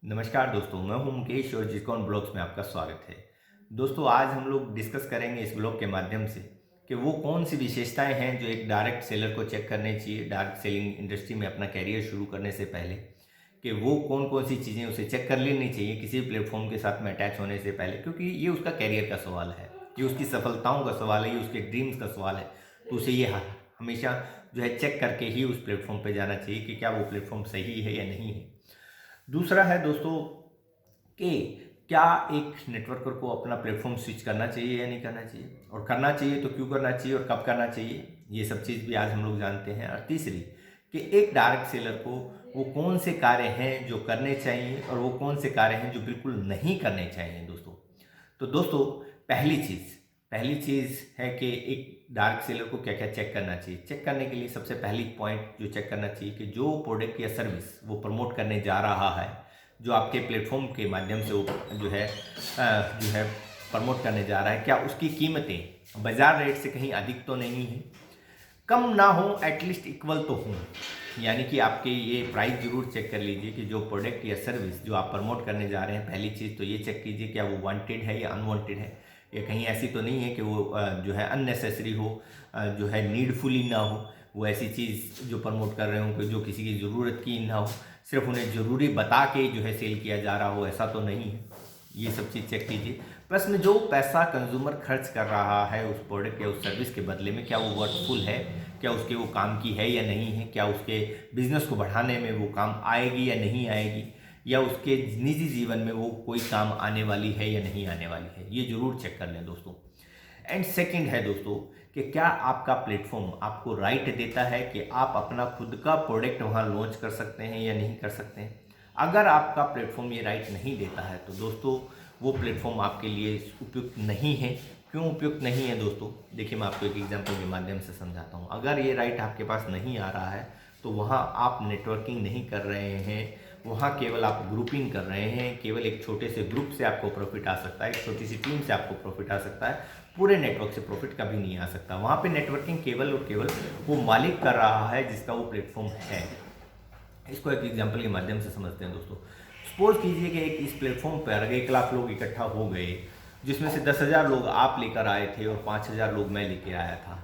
नमस्कार दोस्तों, मैं हूं मुकेश और जिकॉन ब्लॉग्स में आपका स्वागत है। दोस्तों, आज हम लोग डिस्कस करेंगे इस ब्लॉग के माध्यम से कि वो कौन सी विशेषताएं हैं जो एक डायरेक्ट सेलर को चेक करनी चाहिए डायरेक्ट सेलिंग इंडस्ट्री में अपना कैरियर शुरू करने से पहले। कि वो कौन कौन सी चीज़ें उसे चेक कर लेनी चाहिए किसी प्लेटफॉर्म के साथ में अटैच होने से पहले, क्योंकि ये उसका कैरियर का सवाल है, ये उसकी सफलताओं का सवाल है, ये उसके ड्रीम्स का सवाल है। तो उसे ये हमेशा जो है चेक करके ही उस प्लेटफॉर्म पर जाना चाहिए कि क्या वो प्लेटफॉर्म सही है या नहीं है। दूसरा है दोस्तों कि क्या एक नेटवर्कर को अपना प्लेटफॉर्म स्विच करना चाहिए या नहीं करना चाहिए, और करना चाहिए तो क्यों करना चाहिए और कब करना चाहिए, ये सब चीज़ भी आज हम लोग जानते हैं। और तीसरी कि एक डायरेक्ट सेलर को वो कौन से कार्य हैं जो करने चाहिए और वो कौन से कार्य हैं जो बिल्कुल नहीं करने चाहिए दोस्तों। तो दोस्तों, पहली चीज़ है कि एक डायरेक्ट सेलर को क्या क्या चेक करना चाहिए। चेक करने के लिए सबसे पहली पॉइंट जो चेक करना चाहिए कि जो प्रोडक्ट या सर्विस वो प्रमोट करने जा रहा है, जो आपके प्लेटफॉर्म के माध्यम से वो जो है प्रमोट करने जा रहा है, क्या उसकी कीमतें बाजार रेट से कहीं अधिक तो नहीं है, कम ना हो, एटलीस्ट इक्वल तो हो। यानी कि आपके ये प्राइस जरूर चेक कर लीजिए कि जो प्रोडक्ट या सर्विस जो आप प्रमोट करने जा रहे हैं, पहली चीज़ तो ये चेक कीजिए क्या वो वांटेड है या अनवांटेड है, या कहीं ऐसी तो नहीं है कि वो जो है अननेसेसरी हो, जो है नीडफुली ना हो, वो ऐसी चीज़ जो प्रमोट कर रहे हो कि जो किसी की ज़रूरत की ना हो, सिर्फ उन्हें ज़रूरी बता के जो है सेल किया जा रहा हो, ऐसा तो नहीं है। ये सब चीज़ चेक कीजिए। प्लस में जो पैसा कंज्यूमर खर्च कर रहा है उस प्रोडक्ट या उस सर्विस के बदले में, क्या वो वर्थफुल है, क्या उसके वो काम की है या नहीं है, क्या उसके बिजनेस को बढ़ाने में वो काम आएगी या नहीं आएगी, या उसके निजी जीवन में वो कोई काम आने वाली है या नहीं आने वाली है, ये जरूर चेक कर लें दोस्तों। एंड सेकंड है दोस्तों कि क्या आपका प्लेटफॉर्म आपको राइट देता है कि आप अपना खुद का प्रोडक्ट वहाँ लॉन्च कर सकते हैं या नहीं कर सकते हैं। अगर आपका प्लेटफॉर्म ये राइट नहीं देता है तो दोस्तों वो प्लेटफॉर्म आपके लिए उपयुक्त नहीं है। क्यों उपयुक्त नहीं है दोस्तों, देखिए मैं आपको एक एग्जांपल के माध्यम से समझाता हूँ। अगर ये राइट आपके पास नहीं आ रहा है तो वहाँ आप नेटवर्किंग नहीं कर रहे हैं, वहाँ केवल आप ग्रुपिंग कर रहे हैं। केवल एक छोटे से ग्रुप से आपको प्रॉफिट आ सकता है, एक छोटी सी टीम से आपको प्रॉफिट आ सकता है, पूरे नेटवर्क से प्रॉफिट कभी नहीं आ सकता। वहाँ पे नेटवर्किंग केवल और केवल वो मालिक कर रहा है जिसका वो प्लेटफॉर्म है। इसको एक एग्जांपल के माध्यम से समझते हैं दोस्तों। सपोज कीजिए कि एक इस प्लेटफॉर्म पर 1 लाख लोग इकट्ठा हो गए, जिसमें से 10,000 लोग आप लेकर आए थे और 5,000 लोग मैं लेके आया था।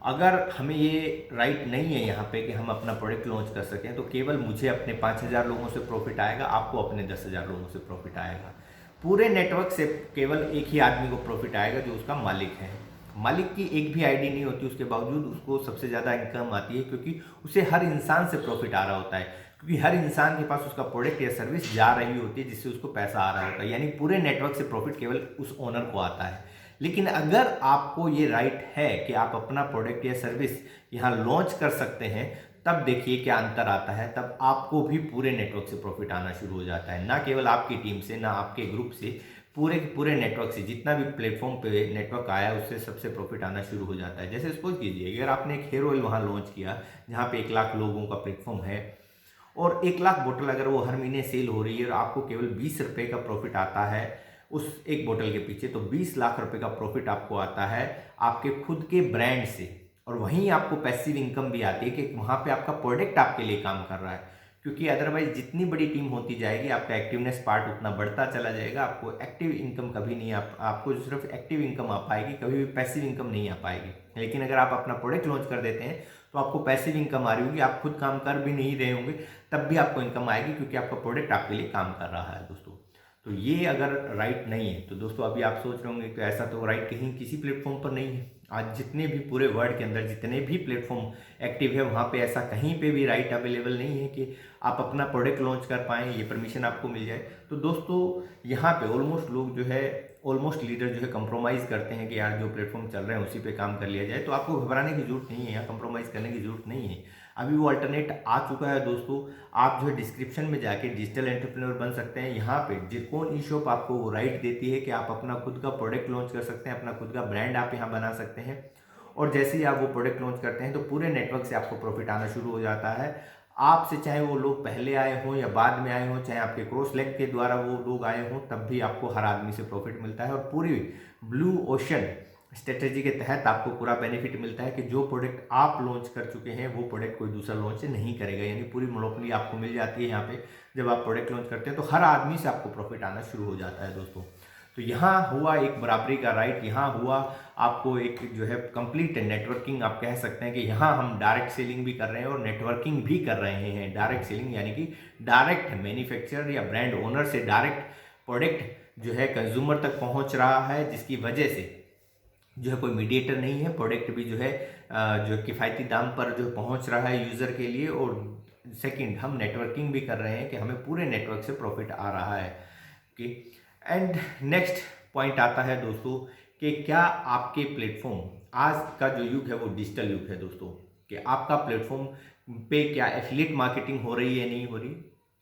अगर हमें ये राइट नहीं है यहाँ पे कि हम अपना प्रोडक्ट लॉन्च कर सकें, तो केवल मुझे अपने 5,000 लोगों से प्रॉफिट आएगा, आपको अपने 10,000 लोगों से प्रॉफिट आएगा। पूरे नेटवर्क से केवल एक ही आदमी को प्रॉफिट आएगा जो उसका मालिक है। मालिक की एक भी आईडी नहीं होती, उसके बावजूद उसको सबसे ज़्यादा इनकम आती है, क्योंकि उसे हर इंसान से प्रॉफिट आ रहा होता है, क्योंकि हर इंसान के पास उसका प्रोडक्ट या सर्विस जा रही होती है जिससे उसको पैसा आ रहा होता है। यानी पूरे नेटवर्क से प्रॉफिट केवल उस ओनर को आता है। लेकिन अगर आपको ये राइट है कि आप अपना प्रोडक्ट या सर्विस यहाँ लॉन्च कर सकते हैं, तब देखिए क्या अंतर आता है। तब आपको भी पूरे नेटवर्क से प्रॉफिट आना शुरू हो जाता है, ना केवल आपकी टीम से, ना आपके ग्रुप से, पूरे के पूरे नेटवर्क से। जितना भी प्लेटफॉर्म पे नेटवर्क आया उससे सबसे प्रॉफिट आना शुरू हो जाता है। जैसे सपोज कीजिए अगर आपने एक हेयर ऑयल वहाँ लॉन्च किया जहाँ पे 1 लाख लोगों का प्लेटफॉर्म है, और 1 लाख बोतल अगर वो हर महीने सेल हो रही है और आपको केवल 20 रुपये का प्रॉफिट आता है उस एक बोतल के पीछे, तो 20 लाख रुपए का प्रॉफिट आपको आता है आपके खुद के ब्रांड से। और वहीं आपको पैसिव इनकम भी आती है कि वहाँ पे आपका प्रोडक्ट आपके लिए काम कर रहा है। क्योंकि अदरवाइज जितनी बड़ी टीम होती जाएगी आपका एक्टिवनेस पार्ट उतना बढ़ता चला जाएगा। आपको एक्टिव इनकम कभी नहीं आपको सिर्फ एक्टिव इनकम आ पाएगी, कभी भी पैसिव इनकम नहीं आ पाएगी। लेकिन अगर आप अपना प्रोडक्ट लॉन्च कर देते हैं तो आपको पैसिव इनकम आ रही होगी, आप खुद काम कर भी नहीं रहे होंगे, तब भी आपको इनकम आएगी, क्योंकि आपका प्रोडक्ट आपके लिए काम कर रहा है दोस्तों। तो ये अगर राइट नहीं है तो दोस्तों अभी आप सोच रहे होंगे कि ऐसा तो राइट कहीं किसी प्लेटफॉर्म पर नहीं है। आज जितने भी पूरे वर्ल्ड के अंदर जितने भी प्लेटफॉर्म एक्टिव है वहाँ पे ऐसा कहीं पे भी राइट अवेलेबल नहीं है कि आप अपना प्रोडक्ट लॉन्च कर पाएँ, ये परमिशन आपको मिल जाए। तो दोस्तों यहाँ पे ऑलमोस्ट लोग जो है, ऑलमोस्ट लीडर जो है कंप्रोमाइज़ करते हैं कि यार जो प्लेटफॉर्म चल रहे हैं उसी पे काम कर लिया जाए। तो आपको घबराने की जरूरत नहीं है, यहाँ कंप्रोमाइज़ करने की जरूरत नहीं है। अभी वो अल्टरनेट आ चुका है दोस्तों। आप जो है डिस्क्रिप्शन में जाके डिजिटल एंटरप्रेन्योर बन सकते हैं। यहाँ पे जिकोन ई शॉप आपको वो राइट देती है कि आप अपना खुद का प्रोडक्ट लॉन्च कर सकते हैं, अपना खुद का ब्रांड आप यहाँ बना सकते हैं। और जैसे ही आप वो प्रोडक्ट लॉन्च करते हैं तो पूरे नेटवर्क से आपको प्रॉफिट आना शुरू हो जाता है। आपसे चाहे वो लोग पहले आए हों या बाद में आए हों, चाहे आपके क्रॉस लिंक के द्वारा वो लोग आए हों, तब भी आपको हर आदमी से प्रॉफिट मिलता है। और पूरी ब्लू ओशन स्ट्रेटेजी के तहत आपको पूरा बेनिफिट मिलता है कि जो प्रोडक्ट आप लॉन्च कर चुके हैं वो प्रोडक्ट कोई दूसरा लॉन्च नहीं करेगा, यानी पूरी मोनोपोली आपको मिल जाती है यहाँ पे। जब आप प्रोडक्ट लॉन्च करते हैं तो हर आदमी से आपको प्रॉफिट आना शुरू हो जाता है दोस्तों। तो यहाँ हुआ एक बराबरी का राइट, यहाँ हुआ आपको एक जो है कंप्लीट नेटवर्किंग आप कह सकते हैं कि यहाँ हम डायरेक्ट सेलिंग भी कर रहे हैं और नेटवर्किंग भी कर रहे हैं। डायरेक्ट सेलिंग यानी कि डायरेक्ट मैन्युफैक्चरर या ब्रांड ओनर से डायरेक्ट प्रोडक्ट जो है कंज्यूमर तक पहुँच रहा है, जिसकी वजह से जो है कोई मीडिएटर नहीं है, प्रोडक्ट भी जो है जो किफ़ायती दाम पर जो पहुंच रहा है यूज़र के लिए। और सेकंड, हम नेटवर्किंग भी कर रहे हैं कि हमें पूरे नेटवर्क से प्रॉफिट आ रहा है कि। एंड नेक्स्ट पॉइंट आता है दोस्तों कि क्या आपके प्लेटफॉर्म, आज का जो युग है वो डिजिटल युग है दोस्तों, कि आपका प्लेटफॉर्म पे क्या एफिलिएट मार्केटिंग हो रही है नहीं हो रही।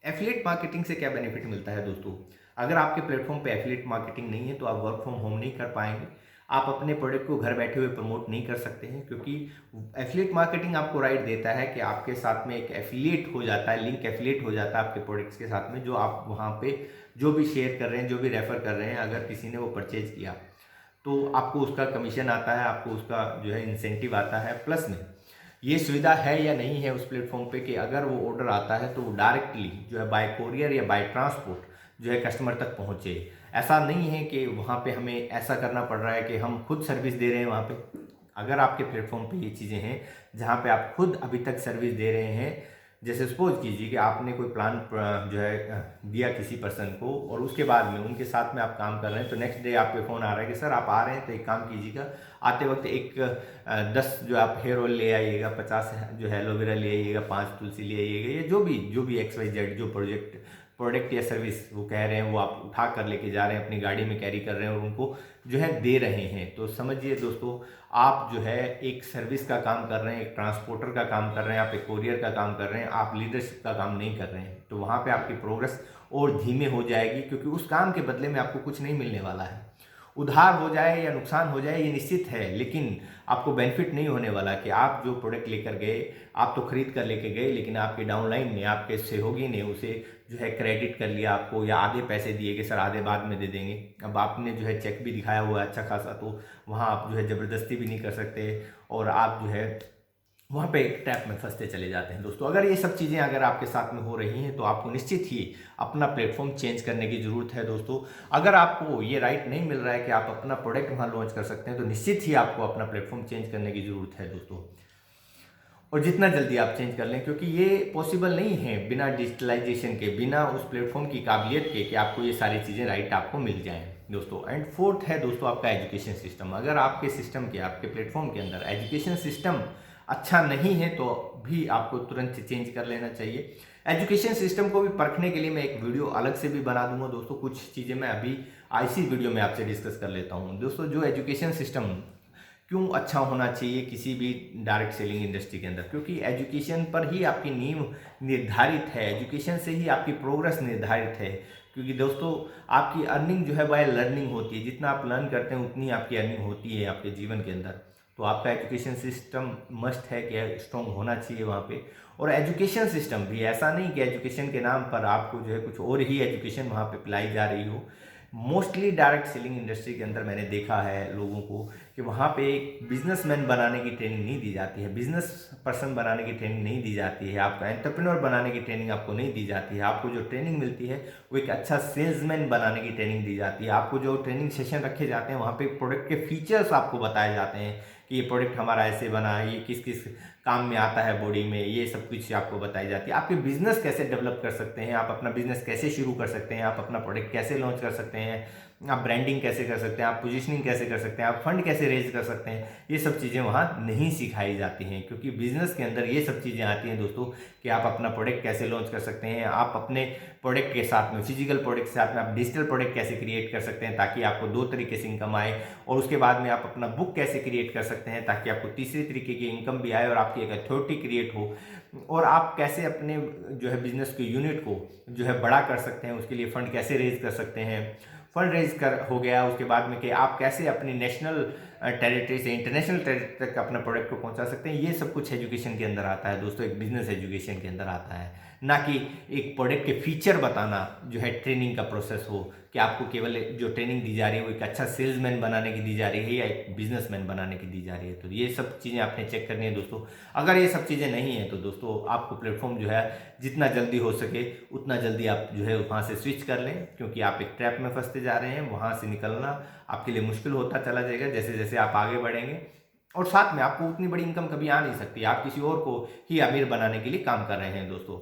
एफिलिएट मार्केटिंग से क्या बेनिफिट मिलता है दोस्तों, अगर आपके प्लेटफॉर्म पे एफिलिएट मार्केटिंग नहीं है तो आप वर्क फ्रॉम होम नहीं कर पाएंगे, आप अपने प्रोडक्ट को घर बैठे हुए प्रमोट नहीं कर सकते हैं, क्योंकि एफिलिएट मार्केटिंग आपको राइट देता है कि आपके साथ में एक एफिलिएट हो जाता है, लिंक एफिलिएट हो जाता है आपके प्रोडक्ट्स के साथ में, जो आप वहाँ पे जो भी शेयर कर रहे हैं, जो भी रेफर कर रहे हैं, अगर किसी ने वो परचेज किया तो आपको उसका कमीशन आता है, आपको उसका जो है इंसेंटिव आता है। प्लस में ये सुविधा है या नहीं है उस प्लेटफॉर्म पे कि अगर वो ऑर्डर आता है तो वो डायरेक्टली जो है बाय कोरियर या बाय ट्रांसपोर्ट जो है कस्टमर तक पहुँचे। ऐसा नहीं है कि वहाँ पे हमें ऐसा करना पड़ रहा है कि हम खुद सर्विस दे रहे हैं वहाँ पे। अगर आपके प्लेटफॉर्म पे ये चीज़ें हैं जहाँ पे आप खुद अभी तक सर्विस दे रहे हैं, जैसे सपोज कीजिए कि आपने कोई प्लान जो है दिया किसी पर्सन को और उसके बाद में उनके साथ में आप काम कर रहे हैं, तो नेक्स्ट डे आपके फ़ोन आ रहा है कि सर आप आ रहे हैं तो एक काम कीजिएगा, आते वक्त एक 10 जो आप हेयर ऑयल ले आइएगा, 50 जो है एलोवेरा ले आइएगा, 5 तुलसी ले आइएगा, या जो भी XYZ जो प्रोडक्ट या सर्विस वो कह रहे हैं वो आप उठा कर लेके जा रहे हैं, अपनी गाड़ी में कैरी कर रहे हैं और उनको जो है दे रहे हैं। तो समझिए दोस्तों, आप जो है एक सर्विस का काम कर रहे हैं, एक ट्रांसपोर्टर का काम कर रहे हैं, आप एक कोरियर का काम कर रहे हैं, आप लीडरशिप का काम नहीं कर रहे हैं। तो वहाँ पे आपकी प्रोग्रेस और धीमे हो जाएगी, क्योंकि उस काम के बदले में आपको कुछ नहीं मिलने वाला है। उधार हो जाए या नुकसान हो जाए ये निश्चित है, लेकिन आपको बेनिफिट नहीं होने वाला कि आप जो प्रोडक्ट लेकर गए, आप तो खरीद कर लेके गए, लेकिन आपके डाउनलाइन ने, आपके सहयोगी ने उसे जो है क्रेडिट कर लिया आपको, या आधे पैसे दिए कि सर आधे बाद में दे देंगे। अब आपने जो है चेक भी दिखाया हुआ है अच्छा खासा, तो वहाँ आप जो है ज़बरदस्ती भी नहीं कर सकते और आप जो है वहाँ पे एक ट्रैप में फंसते चले जाते हैं दोस्तों। अगर ये सब चीज़ें अगर आपके साथ में हो रही हैं तो आपको निश्चित ही अपना प्लेटफॉर्म चेंज करने की ज़रूरत है दोस्तों। अगर आपको ये राइट नहीं मिल रहा है कि आप अपना प्रोडक्ट वहाँ लॉन्च कर सकते हैं, तो निश्चित ही आपको अपना प्लेटफॉर्म चेंज करने की ज़रूरत है दोस्तों, और जितना जल्दी आप चेंज कर लें, क्योंकि ये पॉसिबल नहीं है बिना डिजिटलाइजेशन के, बिना उस प्लेटफॉर्म की काबिलियत के कि आपको ये सारी चीज़ें राइट आपको मिल जाएं दोस्तों। एंड फोर्थ है दोस्तों आपका एजुकेशन सिस्टम। अगर आपके सिस्टम के, आपके प्लेटफॉर्म के अंदर एजुकेशन सिस्टम अच्छा नहीं है तो भी आपको तुरंत चेंज कर लेना चाहिए। एजुकेशन सिस्टम को भी परखने के लिए मैं एक वीडियो अलग से भी बना दूंगा दोस्तों। कुछ चीज़ें मैं अभी इसी वीडियो में आपसे डिस्कस कर लेता हूँ दोस्तों। जो एजुकेशन सिस्टम क्यों अच्छा होना चाहिए किसी भी डायरेक्ट सेलिंग इंडस्ट्री के अंदर, क्योंकि एजुकेशन पर ही आपकी नींव निर्धारित है, एजुकेशन से ही आपकी प्रोग्रेस निर्धारित है। क्योंकि दोस्तों आपकी अर्निंग जो है बाय लर्निंग होती है, जितना आप लर्न करते हैं उतनी आपकी अर्निंग होती है आपके जीवन के अंदर। तो आपका एजुकेशन सिस्टम मस्ट है कि स्ट्रॉन्ग होना चाहिए वहाँ पे। और एजुकेशन सिस्टम भी ऐसा नहीं कि एजुकेशन के नाम पर आपको जो है कुछ और ही एजुकेशन वहाँ पे पिलाई जा रही हो। मोस्टली डायरेक्ट सेलिंग इंडस्ट्री के अंदर मैंने देखा है लोगों को कि वहाँ पे एक बिजनेसमैन बनाने की ट्रेनिंग नहीं दी जाती है, बिजनेस पर्सन बनाने की ट्रेनिंग नहीं दी जाती है, आपका एंटरप्रेन्योर बनाने की ट्रेनिंग आपको नहीं दी जाती है। आपको जो ट्रेनिंग मिलती है वो एक अच्छा सेल्समैन बनाने की ट्रेनिंग दी जाती है। आपको जो ट्रेनिंग सेशन रखे जाते हैं वहाँ पे प्रोडक्ट के फीचर्स आपको बताए जाते हैं कि ये प्रोडक्ट हमारा ऐसे बना है, ये किस किस काम में आता है बॉडी में, ये सब कुछ आपको बताई जाती है। आपके बिजनेस कैसे डेवलप कर सकते हैं, आप अपना बिजनेस कैसे शुरू कर सकते हैं, आप अपना प्रोडक्ट कैसे लॉन्च कर सकते हैं, आप ब्रांडिंग कैसे कर सकते हैं, आप पोजीशनिंग कैसे कर सकते हैं, आप फंड कैसे रेज कर सकते हैं, ये सब चीज़ें वहाँ नहीं सिखाई जाती हैं। क्योंकि बिजनेस के अंदर ये सब चीज़ें आती हैं दोस्तों कि आप अपना प्रोडक्ट कैसे लॉन्च कर सकते हैं, आप अपने प्रोडक्ट के साथ में, फिजिकल प्रोडक्ट के साथ में आप डिजिटल प्रोडक्ट कैसे क्रिएट कर सकते हैं ताकि आपको 2 तरीके से इनकम आए, और उसके बाद में आप अपना बुक कैसे क्रिएट कर सकते हैं ताकि आपको तीसरे तरीके की इनकम भी आए और आपकी एक अथॉरिटी क्रिएट हो, और आप कैसे अपने जो है बिजनेस के यूनिट को जो है बड़ा कर सकते हैं, उसके लिए फंड कैसे रेज कर सकते हैं, फंड रेज कर हो गया, उसके बाद में कि आप कैसे अपनी नेशनल टेरिटरी से इंटरनेशनल टेरिटरी तक अपने प्रोडक्ट को पहुंचा सकते हैं, ये सब कुछ एजुकेशन के अंदर आता है दोस्तों, एक बिजनेस एजुकेशन के अंदर आता है, ना कि एक प्रोडक्ट के फीचर बताना जो है ट्रेनिंग का प्रोसेस हो कि आपको केवल जो ट्रेनिंग दी जा रही है वो एक अच्छा सेल्समैन बनाने की दी जा रही है या एक बिजनेसमैन बनाने की दी जा रही है। तो ये सब चीज़ें आपने चेक करनी है दोस्तों। अगर ये सब चीज़ें नहीं है तो दोस्तों आपको प्लेटफॉर्म जो है जितना जल्दी हो सके उतना जल्दी आप जो है वहाँ से स्विच कर लें, क्योंकि आप एक ट्रैप में फंसते जा रहे हैं, वहाँ से निकलना आपके लिए मुश्किल होता चला जाएगा जैसे जैसे आप आगे बढ़ेंगे। और साथ में आपको उतनी बड़ी इनकम कभी आ नहीं सकती, आप किसी और को ही अमीर बनाने के लिए काम कर रहे हैं दोस्तों।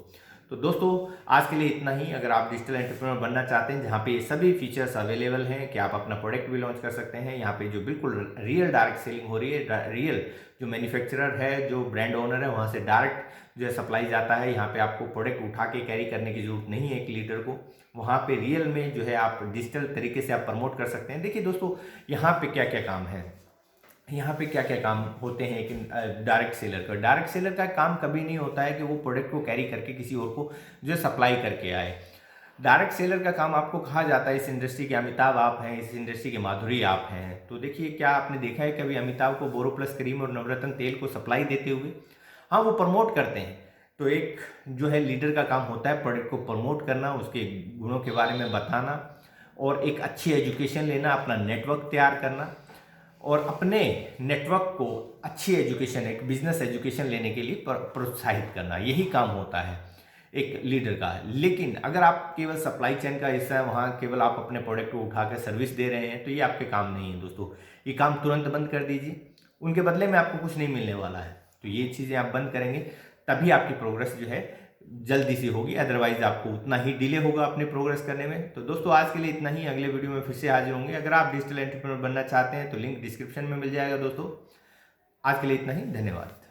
तो दोस्तों आज के लिए इतना ही। अगर आप डिजिटल एंटरप्रेन्योर बनना चाहते हैं जहाँ पे ये सभी फीचर्स अवेलेबल हैं कि आप अपना प्रोडक्ट भी लॉन्च कर सकते हैं, यहाँ पे जो बिल्कुल रियल डायरेक्ट सेलिंग हो रही है, रियल जो मैन्युफैक्चरर है, जो ब्रांड ओनर है, वहाँ से डायरेक्ट जो है सप्लाई जाता है, यहाँ पे आपको प्रोडक्ट उठा के कैरी करने की जरूरत नहीं है एक लीडर को, वहाँ पे रियल में जो है आप डिजिटल तरीके से आप प्रमोट कर सकते हैं। देखिए दोस्तों यहाँ पे क्या क्या काम है, यहाँ पे क्या क्या काम होते हैं एक डायरेक्ट सेलर का काम कभी नहीं होता है कि वो प्रोडक्ट को कैरी करके किसी और को जो सप्लाई करके आए। डायरेक्ट सेलर का काम आपको कहा जाता है, इस इंडस्ट्री के अमिताभ आप हैं, इस इंडस्ट्री के माधुरी आप हैं। तो देखिए क्या आपने देखा है कभी अमिताभ को बोरोप्लस क्रीम और नवरत्न तेल को सप्लाई देते हुए? हाँ, वो प्रमोट करते हैं। तो एक जो है लीडर का काम होता है प्रोडक्ट को प्रमोट करना, उसके गुणों के बारे में बताना और एक अच्छी एजुकेशन लेना, अपना नेटवर्क तैयार करना और अपने नेटवर्क को अच्छी एजुकेशन, एक बिजनेस एजुकेशन लेने के लिए प्रोत्साहित करना, यही काम होता है एक लीडर का। लेकिन अगर आप केवल सप्लाई चेन का हिस्सा है, वहाँ केवल आप अपने प्रोडक्ट को उठा कर सर्विस दे रहे हैं, तो ये आपके काम नहीं है दोस्तों। ये काम तुरंत बंद कर दीजिए, उनके बदले में आपको कुछ नहीं मिलने वाला है। तो ये चीज़ें आप बंद करेंगे तभी आपकी प्रोग्रेस जो है जल्दी से होगी, अदरवाइज आपको उतना ही डिले होगा अपनी प्रोग्रेस करने में। तो दोस्तों आज के लिए इतना ही, अगले वीडियो में फिर से हाजिर होंगे। अगर आप डिजिटल एंटरप्रेन्योर बनना चाहते हैं तो लिंक डिस्क्रिप्शन में मिल जाएगा दोस्तों। आज के लिए इतना ही, धन्यवाद।